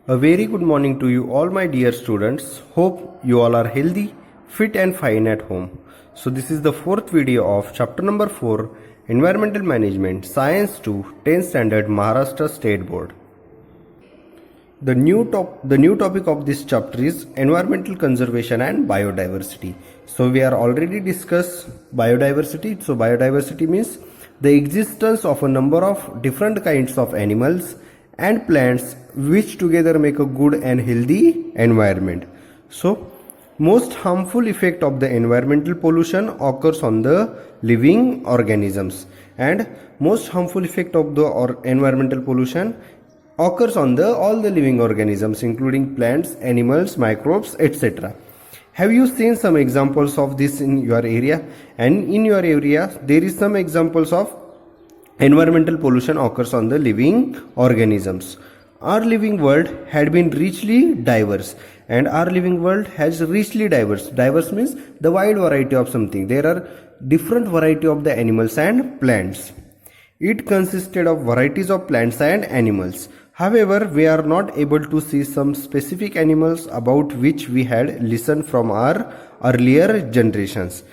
A very good morning to you all my dear students. Hope you all are healthy, fit and fine at home. So this is the fourth video of chapter number 4 Environmental Management Science 2 10th Standard Maharashtra State Board. The new topic of this chapter is environmental conservation and biodiversity. So we are already discussed biodiversity. So biodiversity means the existence of a number of different kinds of animals and plants which together make a good and healthy environment. So most harmful effect of the environmental pollution occurs on the living organisms, and most harmful effect of the environmental pollution occurs on all the living organisms including plants, animals, microbes, etc. Have you seen some examples of this in your area? And in your area there is some examples of environmental pollution occurs on the living organisms. Our living world had been richly diverse, and our living world has richly diverse. Diverse means the wide variety of something. There are different variety of the animals and plants. It consisted of varieties of plants and animals. However, we are not able to see some specific animals about which we had listened from our earlier generations.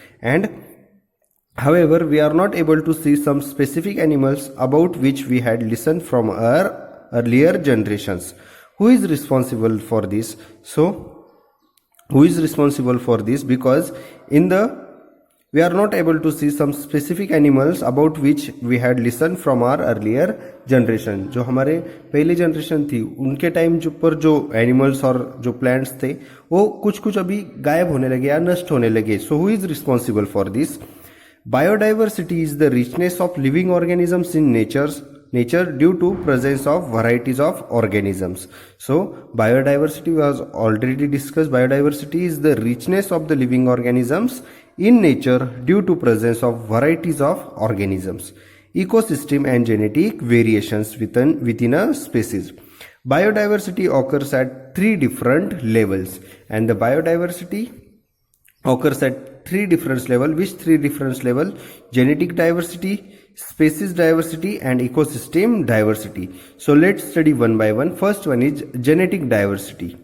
However, we are not able to see some specific animals about which we had listened from our earlier generations. Who is responsible for this? Who is responsible for this? Because we are not able to see some specific animals about which we had listened from our earlier generation. जो हमारे पहले generation थी उनके time पर जो animals और जो plants थे वो कुछ अभी गायब होने लगे या नष्ट होने लगे. So who is responsible for this? Biodiversity is the richness of living organisms in nature due to presence of varieties of organisms. So biodiversity was already discussed. Biodiversity is the richness of the living organisms in nature due to presence of varieties of organisms, ecosystem and genetic variations within a species. Biodiversity occurs at three different levels, and the biodiversity occurs at three different levels. Which three different levels? Genetic diversity, species diversity and ecosystem diversity. So let's study one by one. First one is genetic diversity.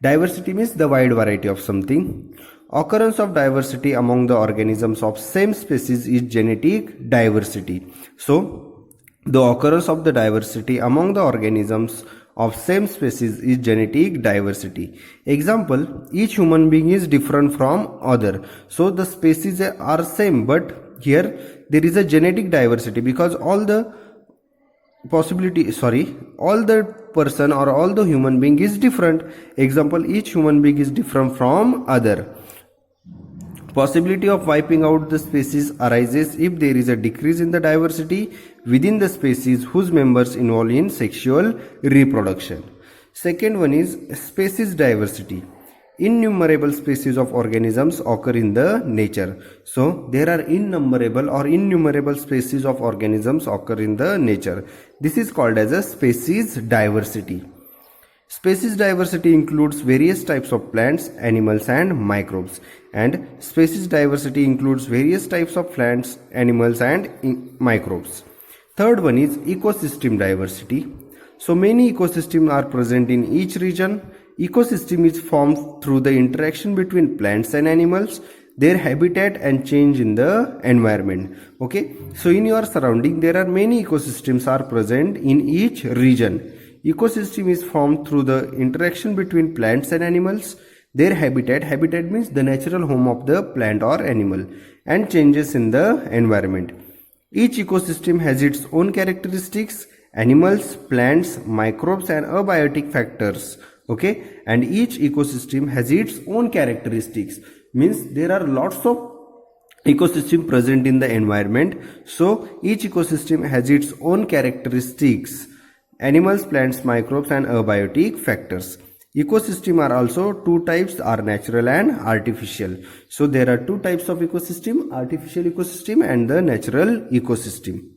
Diversity means the wide variety of something. Occurrence of diversity among the organisms of same species is genetic diversity. So the occurrence of the diversity among the organisms of same species is genetic diversity. Example, each human being is different from other. So the species are same, but here there is a genetic diversity because all the person or all the human being is different. Example, each human being is different from other. Possibility of wiping out the species arises if there is a decrease in the diversity within the species whose members involve in sexual reproduction. Second one is species diversity. Innumerable species of organisms occur in the nature. So there are innumerable species of organisms occur in the nature. This is called as a species diversity. Species diversity includes various types of plants, animals and microbes, and species diversity includes various types of plants, animals and microbes. Third one is ecosystem diversity. So many ecosystems are present in each region. Ecosystem is formed through the interaction between plants and animals, their habitat and change in the environment. Okay, so in your surrounding there are many ecosystems are present in each region. Ecosystem is formed through the interaction between plants and animals, their habitat means the natural home of the plant or animal, and changes in the environment. Each ecosystem has its own characteristics, animals, plants, microbes and abiotic factors. Okay, and each ecosystem has its own characteristics, means there are lots of ecosystem present in the environment. So each ecosystem has its own characteristics, animals, plants, microbes and abiotic factors. Ecosystem are also two types, are natural and artificial. So there are two types of ecosystem, artificial ecosystem and the natural ecosystem.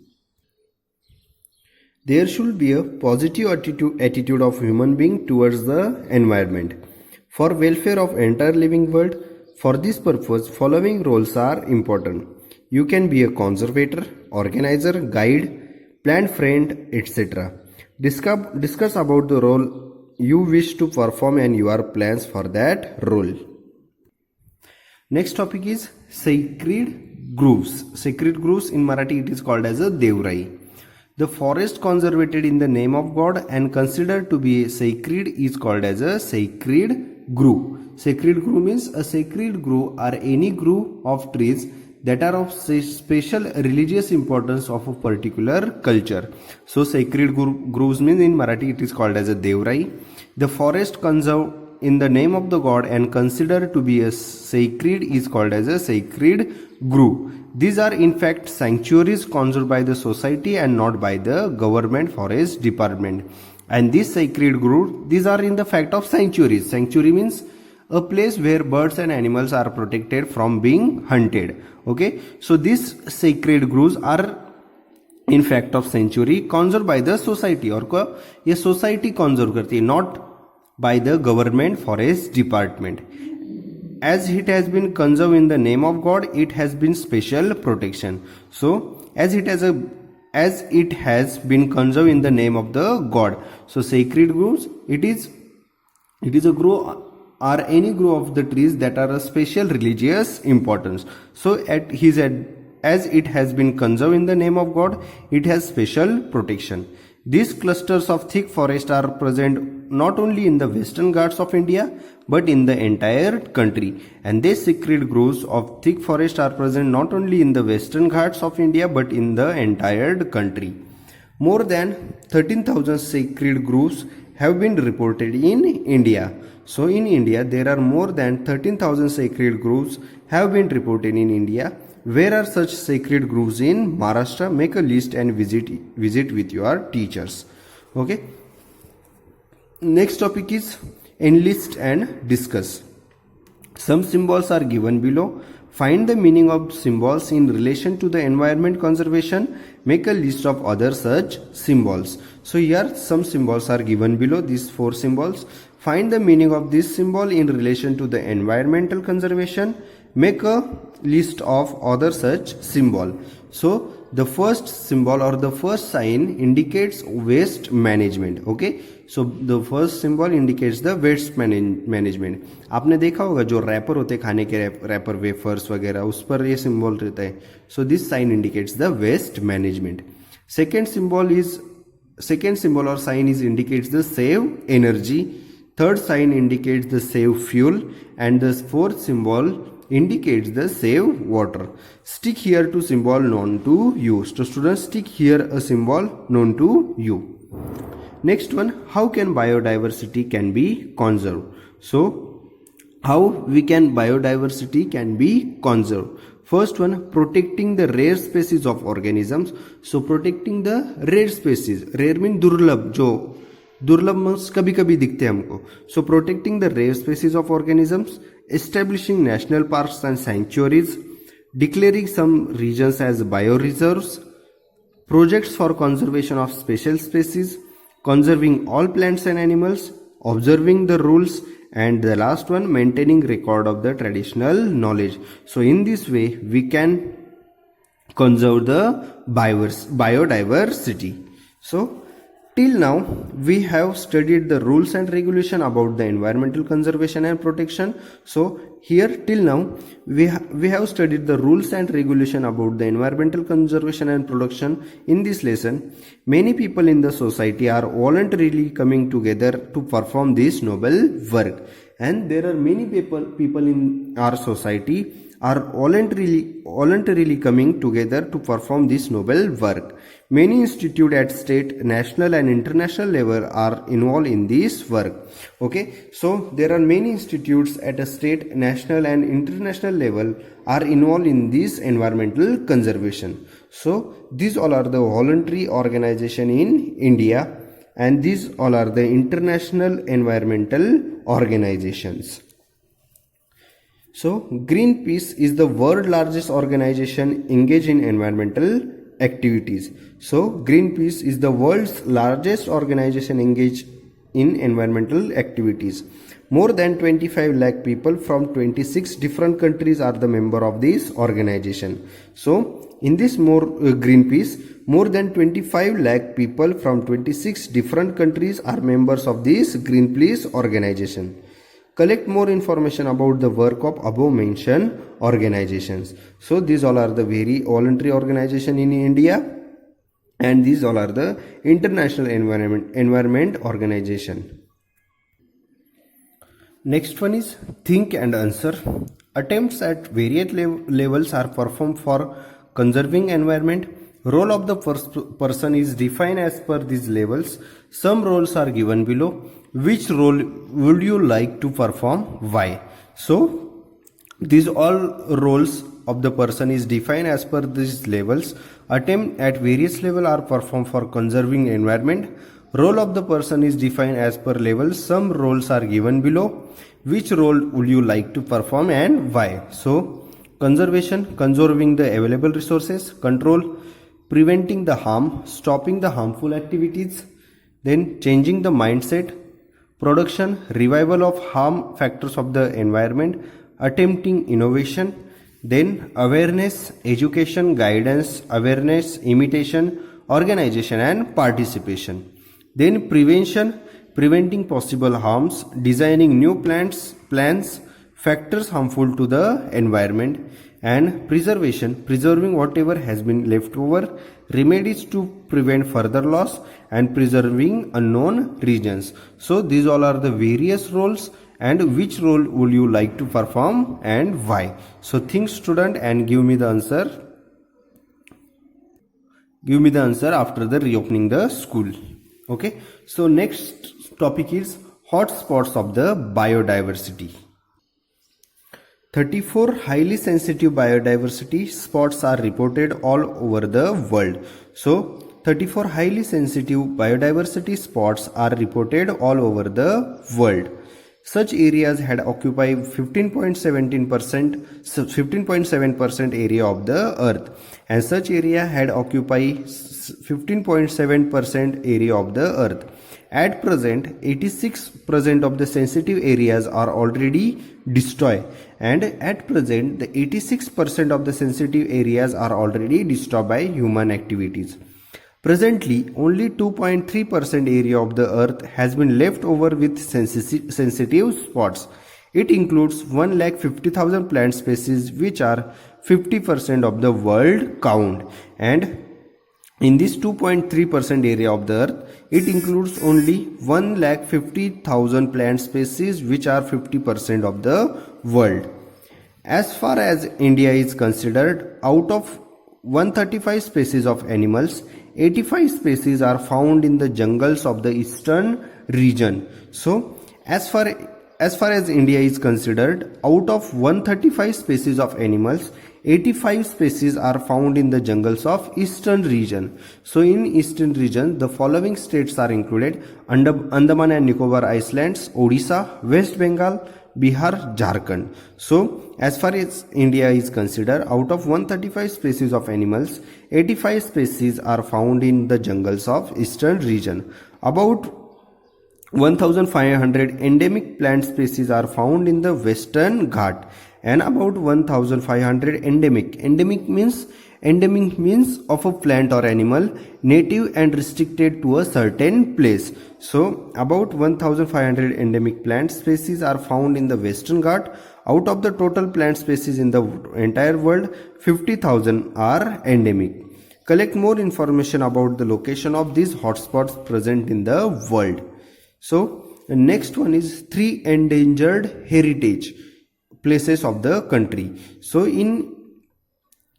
There should be a positive attitude of human being towards the environment for welfare of entire living world. For this purpose, following roles are important. You can be a conservator, organizer, guide, plant friend, etc. Discuss about the role you wish to perform and your plans for that role. Next topic is sacred groves. Sacred groves in Marathi it is called as a Devrai. The forest conserved in the name of God and considered to be sacred is called as a sacred grove. Sacred grove means a sacred grove are any grove of trees that are of special religious importance of a particular culture. So sacred groves means in Marathi it is called as a Devrai. The forest conserved in the name of the god and considered to be a sacred is called as a sacred grove. These are in fact sanctuaries conserved by the society and not by the government forest department. And these sacred groves, these are in the fact of sanctuaries. Sanctuary means a place where birds and animals are protected from being hunted. Okay, so these sacred groves are in fact of sanctuary conserved by the society, और ये society conserve करती है, not by the government forest department. As it has been conserved in the name of God, it has been special protection. So as it has been conserved in the name of the God, so sacred groves, it is a grove or any grove of the trees that are of special religious importance. So as it has been conserved in the name of God, it has special protection. These clusters of thick forest are present not only in the Western Ghats of India but in the entire country. And these sacred groves of thick forest are present not only in the Western Ghats of India but in the entire country. More than 13,000 sacred groves have been reported in India. So in India there are more than 13,000 sacred groves have been reported in India. Where are such sacred groves in Maharashtra? Make a list and visit with your teachers. Okay. Next topic is enlist and discuss. Some symbols are given below. Find the meaning of symbols in relation to the environment conservation. Make a list of other such symbols. So here some symbols are given below, these 4 symbols. Find the meaning of this symbol in relation to the environmental conservation. Make a list of other such symbol. So the first symbol or the first sign indicates waste management. Okay, so the first symbol indicates the waste management. आपने देखा होगा जो wrapper होते हैं खाने के wrapper wafers वगैरह उस पर ये सिंबल रहता है. So this sign indicates the waste management. Second symbol or sign indicates the save energy. Third sign indicates the save fuel, and the fourth symbol indicates the save water. Stick here to symbol known to you. So students, stick here a symbol known to you. Next one, how can biodiversity can be conserved? So how biodiversity can be conserved? First one, protecting the rare species of organisms. So protecting the rare species. Rare mean durlabh, जो दुर्लभ means कभी कभी दिखते हैं हमको. So protecting the rare species of organisms, establishing national parks and sanctuaries, declaring some regions as bioreserves, projects for conservation of special species, conserving all plants and animals, observing the rules, and the last one, maintaining record of the traditional knowledge. So in this way we can conserve the biodiversity. So till now we have studied the rules and regulation about the environmental conservation and protection. So here till now we have studied the rules and regulation about the environmental conservation and protection. In this lesson, many people in the society are voluntarily coming together to perform this noble work, and there are many people in our society are voluntarily coming together to perform this noble work. Many institutes at state, national and international level are involved in this work. Okay, so there are many institutes at a state, national and international level are involved in this environmental conservation. So these all are the voluntary organization in India, and these all are the international environmental organizations. So Greenpeace is the world's largest organization engaged in environmental activities. So Greenpeace is the world's largest organization engaged in environmental activities. More than 25 lakh people from 26 different countries are the member of this organization. So in this Greenpeace, more than 25 lakh people from 26 different countries are members of this Greenpeace organization. Collect more information about the work of above mentioned organizations. So these all are the very voluntary organization in India, and these all are the International Environment Organization. Next one is think and answer. Attempts at various levels are performed for conserving environment. Role of the person is defined as per these levels. Some roles are given below. Which role would you like to perform? Why? So these all roles of the person is defined as per these levels. Attempt at various level are performed for conserving environment. Role of the person is defined as per level. Some roles are given below. Which role would you like to perform and why? So conservation, conserving the available resources. Control, preventing the harm, stopping the harmful activities. Then changing the mindset. Production, revival of harm factors of the environment. Attempting innovation. Then awareness, education, guidance, awareness, imitation, organization and participation. Then prevention, preventing possible harms, designing new plans, factors harmful to the environment. And preservation, preserving whatever has been left over, remedies to prevent further loss, and preserving unknown regions. So these all are the various roles, and which role would you like to perform and why? So think, student, and give me the answer. Give me the answer after the reopening the school. Okay, so next topic is hotspots of the biodiversity. 34 highly sensitive biodiversity spots are reported all over the world. So 34 highly sensitive biodiversity spots are reported all over the world. Such areas had occupied 15.7% area of the earth, and such area had occupied 15.7% area of the earth. At present, 86% of the sensitive areas are already destroyed, and at present the 86% of the sensitive areas are already destroyed by human activities. Presently, only 2.3% area of the earth has been left over with sensitive spots. It includes 1,50,000 plant species, which are 50% of the world count, and in this 2.3% area of the earth, it includes only 1,50,000 plant species, which are 50% of the world. As far as India is considered, out of 135 species of animals, 85 species are found in the jungles of the eastern region. So, as far as India is considered, out of 135 species of animals, 85 species are found in the jungles of eastern region. So in eastern region, the following states are included: Andaman and Nicobar Islands, Odisha, West Bengal, Bihar, Jharkhand. So as far as India is considered, out of 135 species of animals, 85 species are found in the jungles of eastern region. About 1,500 endemic plant species are found in the Western Ghat, and about 1,500 endemic means of a plant or animal native and restricted to a certain place. So about 1,500 endemic plant species are found in the Western Ghat. Out of the total plant species in the entire world, 50,000 are endemic. Collect more information about the location of these hotspots present in the world. So the next one is 3 endangered heritage places of the country. So in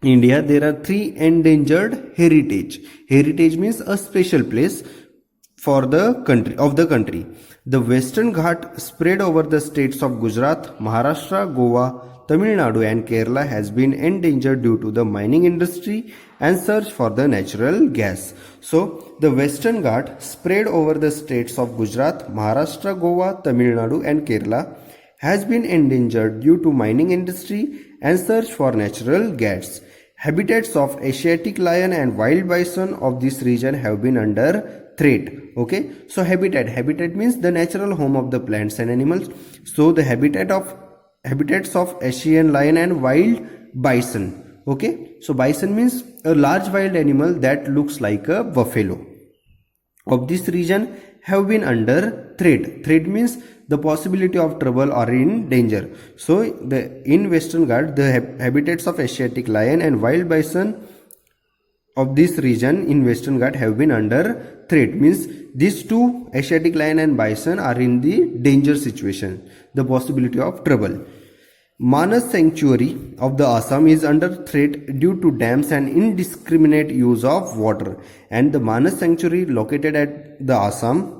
India there are 3 endangered heritage. Heritage means a special place for the country. The Western Ghat spread over the states of Gujarat, Maharashtra, Goa, Tamil Nadu and Kerala has been endangered due to the mining industry and search for the natural gas. So the Western Ghat spread over the states of Gujarat, Maharashtra, Goa, Tamil Nadu and Kerala has been endangered due to mining industry and search for natural gas. Habitats of Asiatic lion and wild bison of this region have been under threat. Okay, so habitat means the natural home of the plants and animals. So the habitats of Asian lion and wild bison Okay, so bison means a large wild animal that looks like a buffalo. Of this region have been under threat. Threat means the possibility of trouble or in danger. So in Western Ghats, the habitats of Asiatic lion and wild bison of this region in Western Ghats have been under threat. Means these two, Asiatic lion and bison, are in the danger situation, the possibility of trouble. Manas Sanctuary of the Assam is under threat due to dams and indiscriminate use of water. And the Manas Sanctuary located at the Assam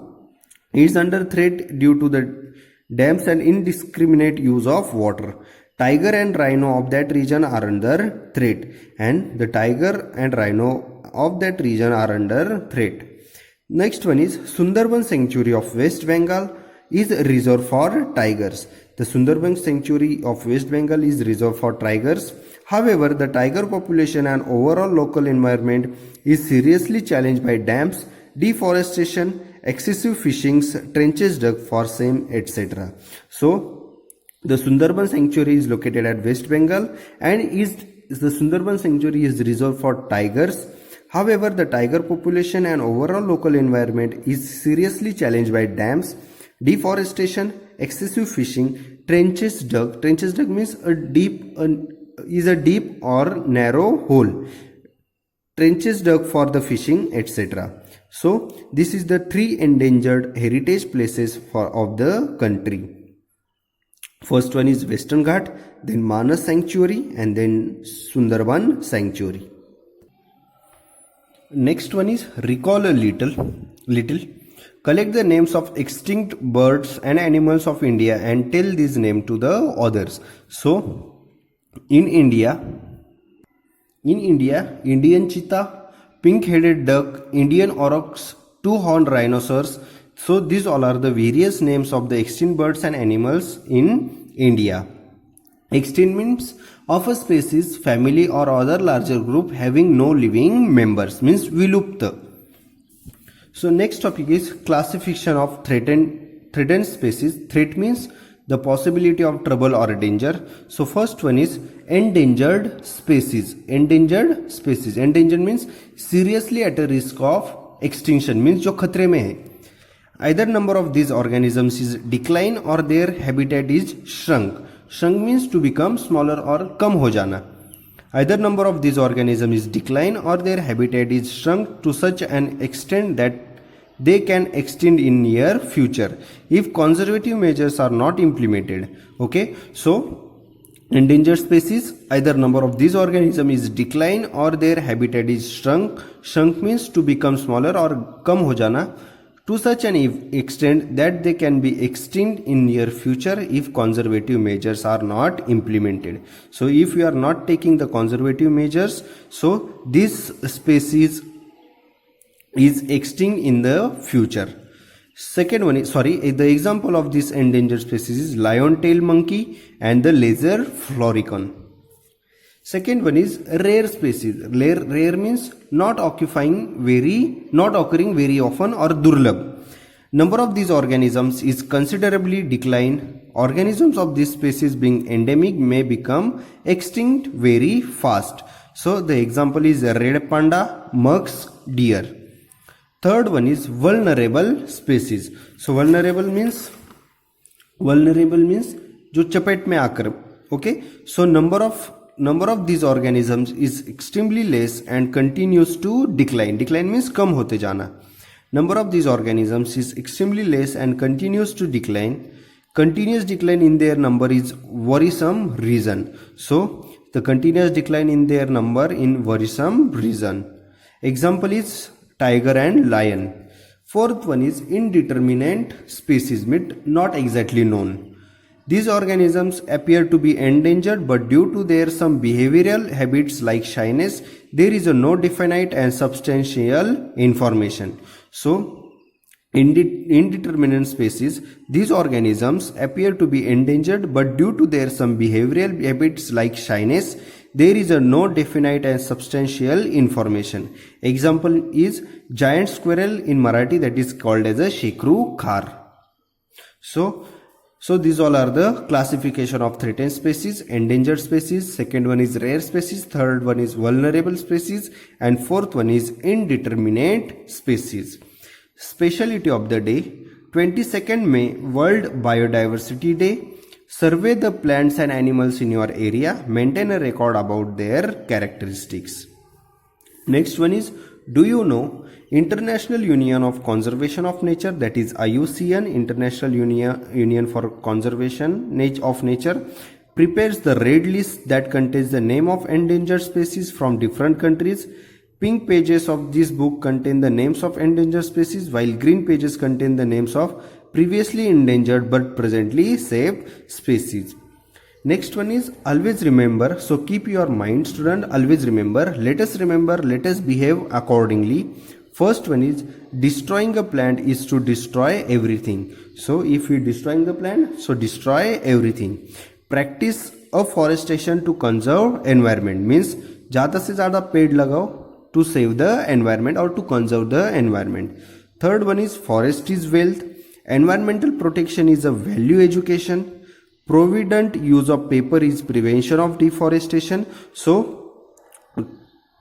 is under threat due to the dams and indiscriminate use of water. Tiger and rhino of that region are under threat, and the tiger and rhino of that region are under threat. Next one is Sundarban Sanctuary of West Bengal is reserved for tigers. The Sundarban Sanctuary of West Bengal is reserved for tigers. However, the tiger population and overall local environment is seriously challenged by dams, deforestation, excessive fishing, trenches dug for same, etc. So, the Sundarban Sanctuary is located at West Bengal, and the Sundarban Sanctuary is reserved for tigers. However, the tiger population and overall local environment is seriously challenged by dams, deforestation, excessive fishing, trenches dug. Trenches dug means a deep or narrow hole. Trenches dug for the fishing, etc. So this is the 3 endangered heritage places of the country. First one is Western Ghat, then Manas Sanctuary, and then Sundarban Sanctuary. Next one is recall a little. Collect the names of extinct birds and animals of India and tell these names to the others. So, in India, Indian cheetah, pink-headed duck, Indian aurochs, two-horned rhinoceros. So, these all are the various names of the extinct birds and animals in India. Extinct means of a species, family or other larger group having no living members, means vilupta. So next topic is classification of threatened species. Threat means the possibility of trouble or danger. So first one is endangered species. Endangered means seriously at a risk of extinction, means जो खतरे में है. Either number of these organisms is decline or their habitat is shrunk. Shrunk means to become smaller or कम हो जाना. Either number of these organisms is decline or their habitat is shrunk to such an extent that they can extend in near future if conservative measures are not implemented. Okay, so endangered species, either number of these organisms is decline or their habitat is shrunk. Shrunk means to become smaller or कम हो जाना, to such an extent that they can be extinct in near future if conservative measures are not implemented. So if you are not taking the conservative measures, so this species is extinct in the future. Second one is, the example of this endangered species is lion-tailed monkey and the lizard floricon. Second one is rare species. Rare means not occurring very often or durlabh. Number of these organisms is considerably declined. Organisms of this species being endemic may become extinct very fast. So the example is red panda, musk, deer. Third one is vulnerable species. So vulnerable means जो चपेट में आकर. Okay, so number of these organisms is extremely less and continues to decline. Decline means कम होते जाना. Number of these organisms is extremely less and continues to decline. Continuous decline in their number is worrisome reason. So the continuous decline in their number in worrisome reason. Example is tiger and lion. Fourth one is indeterminate species, means not exactly known. These organisms appear to be endangered, but due to their some behavioral habits like shyness, there is no definite and substantial information. So, indeterminate species, these organisms appear to be endangered, but due to their some behavioral habits like shyness, there is no definite and substantial information. Example is giant squirrel in Marathi, that is called as a shekru khar. So, So these all are the classification of threatened species, endangered species, second one is rare species, third one is vulnerable species, and fourth one is indeterminate species. Speciality of the day, 22nd May World Biodiversity Day. Survey the plants and animals in your area, maintain a record about their characteristics. Next one is, do you know International Union of Conservation of Nature, that is IUCN, International Union for Conservation of Nature, prepares the red list that contains the name of endangered species from different countries. Pink pages of this book contain the names of endangered species, while green pages contain the names of previously endangered but presently saved species. Next one is, always remember, so keep your mind student, always remember, let us behave accordingly. First one is, destroying a plant is to destroy everything. So if we destroying the plant, so destroy everything. Practice afforestation to conserve environment, means ज़्यादा से ज़्यादा पेड़ लगाओ to save the environment or to conserve the environment. Third one is, forest is wealth. Environmental protection is a value education. Provident use of paper is prevention of deforestation. So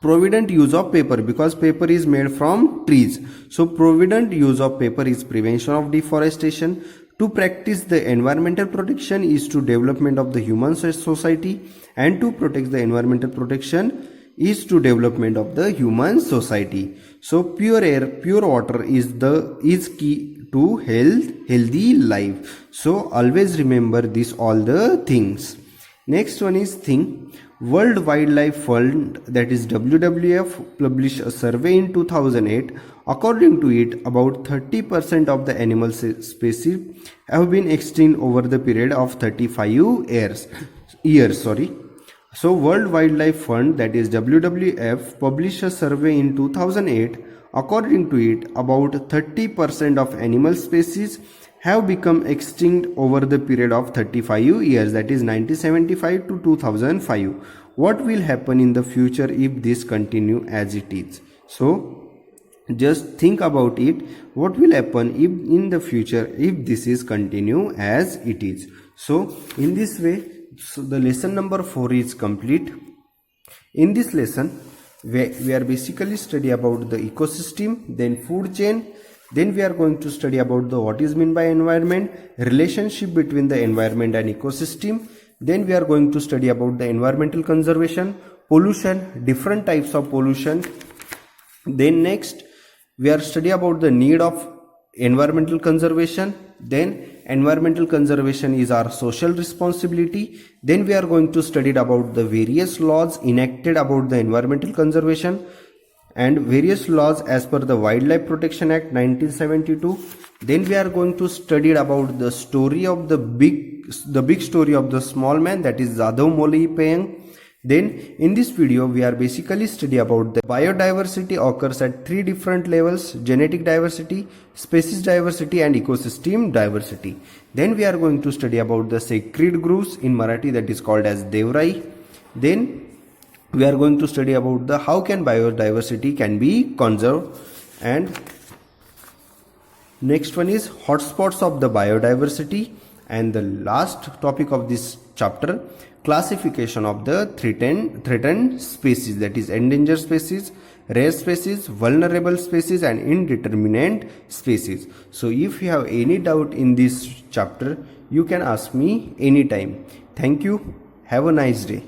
provident use of paper, because paper is made from trees, so provident use of paper is prevention of deforestation. To practice the environmental protection is to development of the human society, and to protect the environmental protection is to development of the human society. So pure air, pure water is key to healthy life. So always remember this all the things. Next one is thing. World Wildlife Fund, that is WWF, published a survey in 2008. According to it, about 30% of the animal species have been extinct over the period of 35 years. So World Wildlife Fund, that is WWF, published a survey in 2008. According to it, about 30% of animal species have become extinct over the period of 35 years, that is 1975 to 2005. What will happen in the future if this continue as it is? So just think about it, what will happen if in the future if this is continue as it is. So in this way, so the lesson number 4 is complete. In this lesson we are basically study about the ecosystem, then food chain, then we are going to study about the what is meant by environment, relationship between the environment and ecosystem, then we are going to study about the environmental conservation, pollution, different types of pollution, then next we are study about the need of environmental conservation, then environmental conservation is our social responsibility, then we are going to study about the various laws enacted about the environmental conservation and various laws as per the Wildlife Protection Act 1972. Then we are going to study about the story of the big story of the small man, that is Jadhav Molay Payeng. Then in this video we are basically study about the biodiversity occurs at 3 different levels: genetic diversity, species diversity and ecosystem diversity. Then we are going to study about the sacred groves, in Marathi that is called as Devrai. Then we are going to study about the how can biodiversity can be conserved, and next one is hotspots of the biodiversity, and the last topic of this chapter, classification of the threatened species, that is endangered species, rare species, vulnerable species and indeterminate species. So if you have any doubt in this chapter, you can ask me anytime. Thank you. Have a nice day.